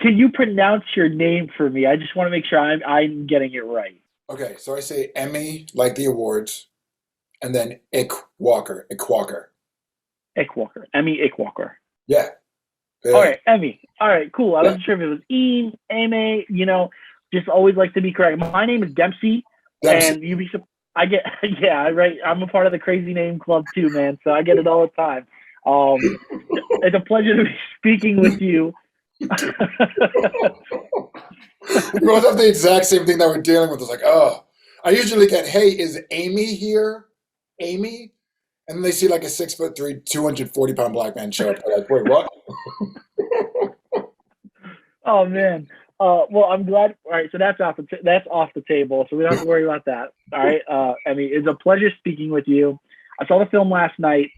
can you pronounce your name for me? I just want to make sure I'm getting it right. Okay, so I say Emmy, like the awards, and then Ikwuakor. Ikwuakor. Eme Ikwuakor. Yeah, All yeah, right, Emmy. All right, cool. I yeah. wasn't sure if it was Eme, just always like to be correct. My name is Dempsey, Dempsey. and I get, yeah, right. I'm a part of the crazy name club too, man. So I get it all the time. Um, it's a pleasure to be speaking with you. We both have the exact same thing that we're dealing with. It's like, oh, I usually get, hey, is Amy here? Amy? And then they see like a 6'3", 240-pound black man show up. They're like, wait, what? Oh man. Well, I'm glad. All right, so that's off the table, so we don't have to worry about that. All right. I mean, it's a pleasure speaking with you. I saw the film last night.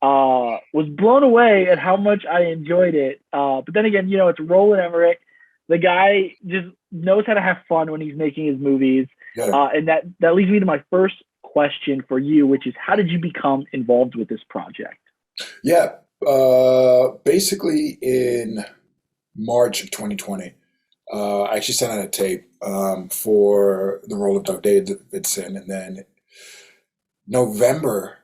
Was blown away at how much I enjoyed it. But then again, it's Roland Emmerich. The guy just knows how to have fun when he's making his movies. Yeah. And that leads me to my first question for you, which is how did you become involved with this project? Yeah. Basically in March of 2020, I actually sent out a tape for the role of Doug Davidson, and then November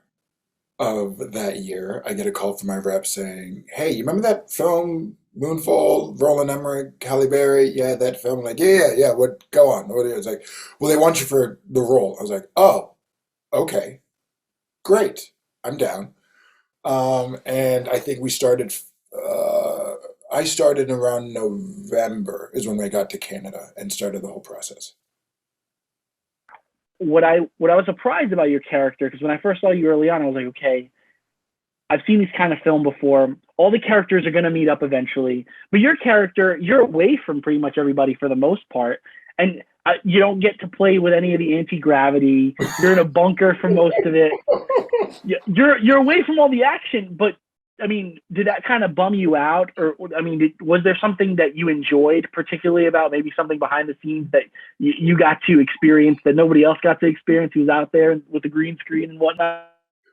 of that year, I get a call from my rep saying, "Hey, you remember that film Moonfall, Roland Emmerich, Halle Berry? Yeah, that film." I'm like, yeah. What? Go on. What is it? It's like, well, they want you for the role. I was like, oh, okay, great. I'm down. And I think we started. Uh, I started around November is when I got to Canada and started the whole process. What I was surprised about your character, because when I first saw you early on, I was like, okay, I've seen these kind of film before. All the characters are going to meet up eventually, but your character, you're away from pretty much everybody for the most part, and you don't get to play with any of the anti gravity. You're in a bunker for most of it. You're away from all the action, but I mean, did that kind of bum you out, or I mean, was there something that you enjoyed particularly about maybe something behind the scenes that you got to experience that nobody else got to experience who's out there with the green screen and whatnot?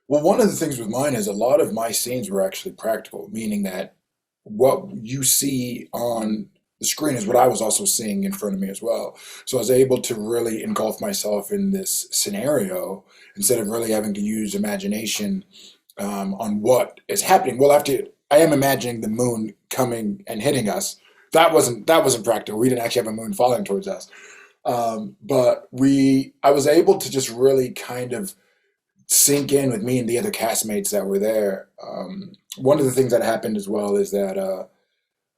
Well, one of the things with mine is a lot of my scenes were actually practical, meaning that what you see on the screen is what I was also seeing in front of me as well. So I was able to really engulf myself in this scenario instead of really having to use imagination on what is happening. Well, after I am imagining the moon coming and hitting us. That wasn't practical. We didn't actually have a moon falling towards us. But I was able to just really kind of sink in with me and the other castmates that were there. One of the things that happened as well is that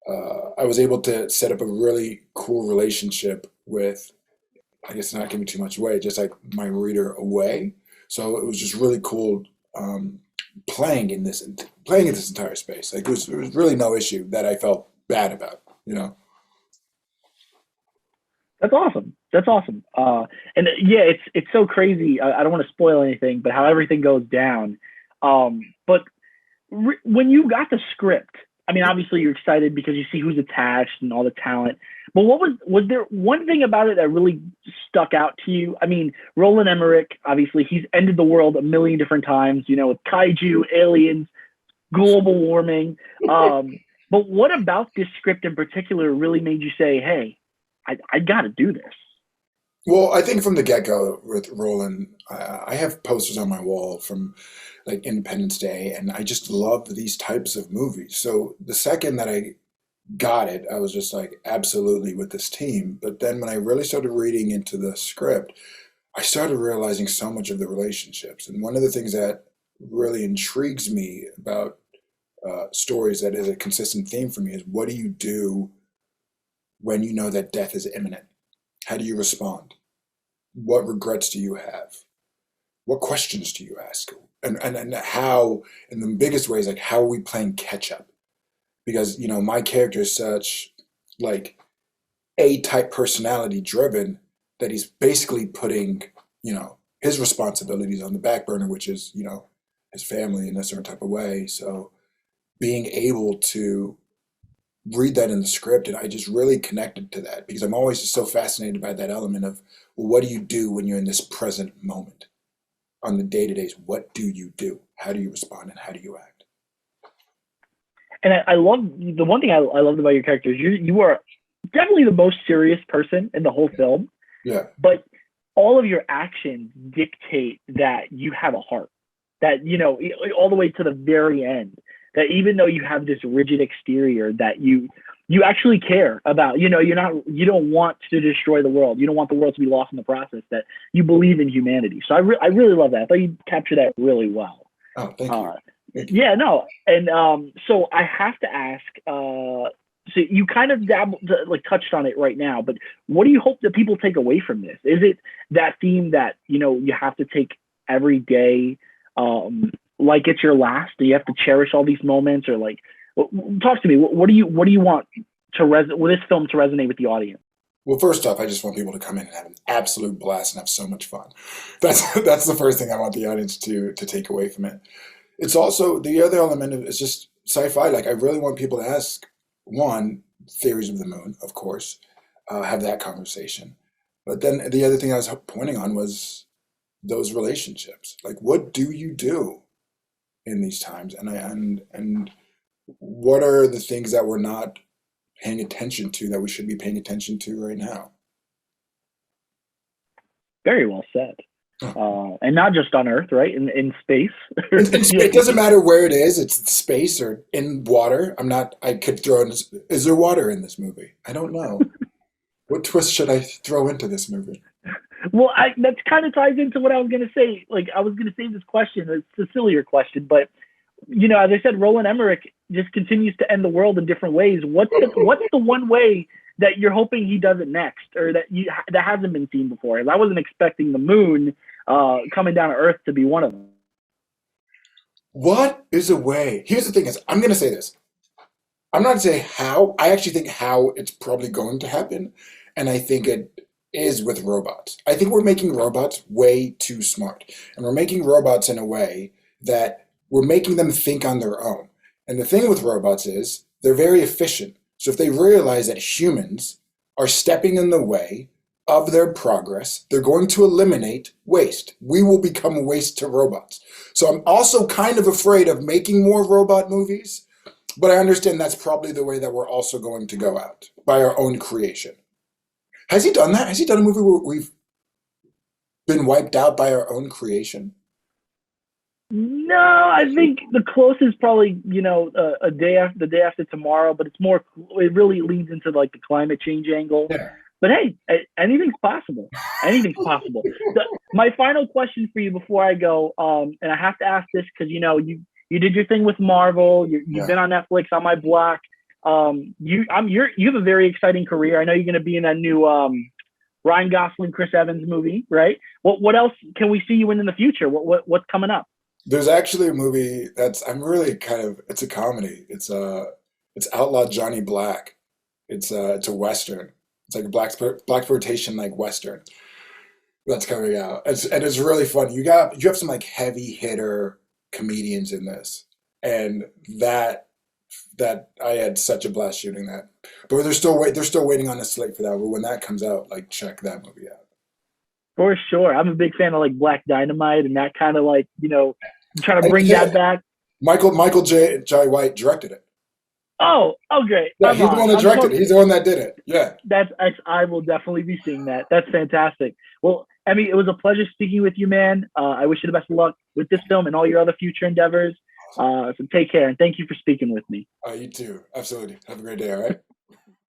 I was able to set up a really cool relationship with, I guess not giving too much away, just like my reader away. So it was just really cool playing playing in this entire space. Like it was really no issue that I felt bad about, you know. That's awesome. That's awesome. And yeah, it's so crazy. I don't want to spoil anything, but how everything goes down. But when you got the script, I mean, obviously you're excited because you see who's attached and all the talent. But was there one thing about it that really stuck out to you? I mean, Roland Emmerich, obviously, he's ended the world a million different times, with kaiju, aliens, global warming. But what about this script in particular really made you say, "Hey, I got to do this"? Well, I think from the get-go with Roland, I have posters on my wall from like Independence Day, and I just love these types of movies. So the second that I got it, I was just like, absolutely with this team. But then when I really started reading into the script, I started realizing so much of the relationships. And one of the things that really intrigues me about stories that is a consistent theme for me is what do you do when you know that death is imminent? How do you respond? What regrets do you have? What questions do you ask? And how, in the biggest ways, like how are we playing catch up? Because, my character is such like A-type personality driven that he's basically putting, his responsibilities on the back burner, which is, his family in a certain type of way. So being able to read that in the script, and I just really connected to that because I'm always just so fascinated by that element of, well, what do you do when you're in this present moment on the day-to-days? What do you do? How do you respond and how do you act? And I love the one thing I loved about your character is you are definitely the most serious person in the whole film, Yeah. but all of your actions dictate that you have a heart. That all the way to the very end. That even though you have this rigid exterior, that you actually care about. You don't want to destroy the world. You don't want the world to be lost in the process. That you believe in humanity. So I really love that. I thought you captured that really well. Oh, thank you. Thank you. Yeah, no, and so I have to ask. So you kind of touched on it right now, but what do you hope that people take away from this? Is it that theme that you have to take every day, like it's your last? Do you have to cherish all these moments, or like, talk to me? What do you want with this film to resonate with the audience? Well, first off, I just want people to come in and have an absolute blast and have so much fun. That's the first thing I want the audience to take away from it. It's also the other element of it's just sci-fi. Like I really want people to ask one theories of the moon, of course, have that conversation. But then the other thing I was pointing on was those relationships. Like, what do you do in these times? And what are the things that we're not paying attention to that we should be paying attention to right now? Very well said. And not just on Earth, right? In space. It doesn't matter where it is. It's space or in water. I could throw in. Is there water in this movie? I don't know. What twist should I throw into this movie? Well, that kind of ties into what I was going to say. Like, I was going to say this question. It's a sillier question, but as I said, Roland Emmerich just continues to end the world in different ways. What's the one way that you're hoping he does it next, or that hasn't been seen before? Because I wasn't expecting the moon coming down to Earth to be one of them. What is a way? Here's the thing: is I'm going to say this. I'm not saying how. I actually think how it's probably going to happen, and I think it is with robots. I think we're making robots way too smart, and we're making robots in a way that we're making them think on their own. And the thing with robots is they're very efficient. So if they realize that humans are stepping in the way of their progress, they're going to eliminate waste. We will become waste to robots. So I'm also kind of afraid of making more robot movies, but I understand that's probably the way that we're also going to go out, by our own creation. Has he done that? Has he done a movie where we've been wiped out by our own creation? No, I think the closest probably the day after tomorrow, but it's more. It really leans into like the climate change angle. Yeah. But hey, anything's possible. Anything's possible. My final question for you before I go, and I have to ask this because you did your thing with Marvel. You've been on Netflix, on my block. You have a very exciting career. I know you're going to be in that new Ryan Gosling, Chris Evans movie, right? What else can we see you in the future? What's coming up? There's actually a movie it's a comedy. It's Outlaw Johnny Black. It's a Western. It's like a blaxploitation like Western that's coming out. And it's really fun. You have some like heavy hitter comedians in this. And that I had such a blast shooting that. But they're still waiting on a slate for that. But when that comes out, like check that movie out. For sure. I'm a big fan of like Black Dynamite and that kind of like, trying to bring that back. Michael J. White directed it. Oh, great. Yeah, he's the one that directed it. He's the one that did it. Yeah. I will definitely be seeing that. That's fantastic. Well, Eme, it was a pleasure speaking with you, man. I wish you the best of luck with this film and all your other future endeavors. So take care, and thank you for speaking with me. You too. Absolutely. Have a great day, all right?